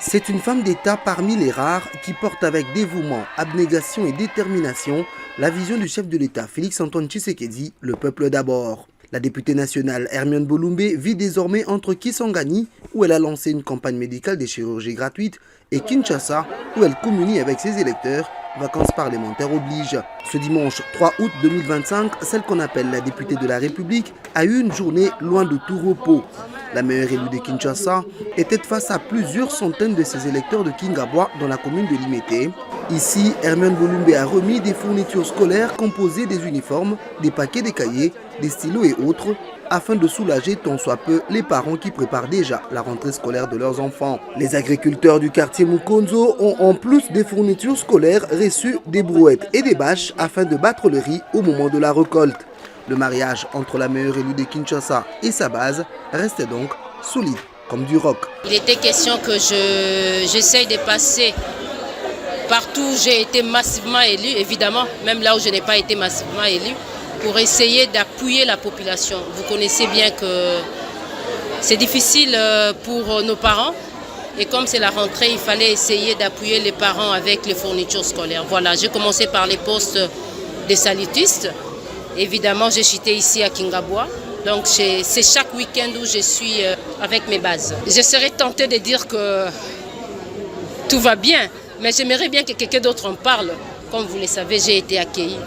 C'est une femme d'État parmi les rares qui porte avec dévouement, abnégation et détermination la vision du chef de l'État Félix-Antoine Tshisekedi, le peuple d'abord. La députée nationale Hermione Bolumbe vit désormais entre Kisangani, où elle a lancé une campagne médicale des chirurgies gratuites, et Kinshasa, où elle communie avec ses électeurs, vacances parlementaires oblige. Ce dimanche 3 août 2025, celle qu'on appelle la députée de la République a eu une journée loin de tout repos. La meilleure élue de Kinshasa était face à plusieurs centaines de ses électeurs de Kingabwa dans la commune de Limete. Ici, Hermione Bolumbe a remis des fournitures scolaires composées des uniformes, des paquets de cahiers, des stylos et autres, afin de soulager tant soit peu les parents qui préparent déjà la rentrée scolaire de leurs enfants. Les agriculteurs du quartier Mukonzo ont en plus des fournitures scolaires reçu des brouettes et des bâches afin de battre le riz au moment de la récolte. Le mariage entre la meilleure élue de Kinshasa et sa base restait donc solide comme du roc. Il était question que j'essaye de passer partout où j'ai été massivement élu, évidemment, même là où je n'ai pas été massivement élu, pour essayer d'appuyer la population. Vous connaissez bien que c'est difficile pour nos parents. Et comme c'est la rentrée, il fallait essayer d'appuyer les parents avec les fournitures scolaires. Voilà, j'ai commencé par les postes des salutistes. Évidemment, j'ai chuté ici à Kingabwa. Donc c'est chaque week-end où je suis avec mes bases. Je serais tentée de dire que tout va bien, mais j'aimerais bien que quelqu'un d'autre en parle. Comme vous le savez, j'ai été accueillie.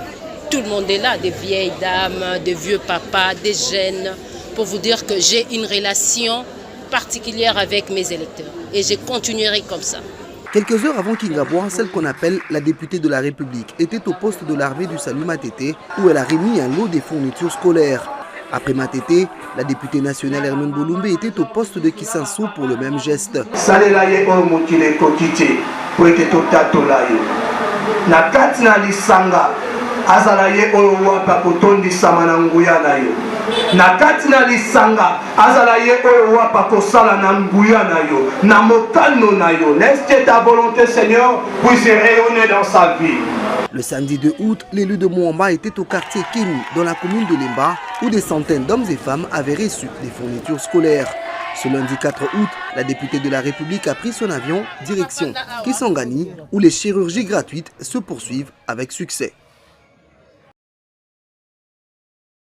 Tout le monde est là, des vieilles dames, des vieux papas, des jeunes, pour vous dire que j'ai une relation particulière avec mes électeurs. Et je continuerai comme ça. Quelques heures avant Kingabwa, celle qu'on appelle la députée de la République était au poste de l'armée du salut Matete, où elle a remis un lot de fournitures scolaires. Après Matete, la députée nationale Hermione Bolumbe était au poste de Kisanso pour le même geste. Azalaye oyo wapa kotondisa mananguya na yo na kati na lisanga azalaye oyo wapa kosala na nguya na yo na mokano na yo. Laisse que ta volonté Seigneur puisse rayonner dans sa vie. Le samedi 2 août, l'élu de Mouamba était au quartier King, dans la commune de Lemba, où des centaines d'hommes et femmes avaient reçu des fournitures scolaires. Ce lundi 4 août, la députée de la République a pris son avion direction Kisangani, où les chirurgies gratuites se poursuivent avec succès.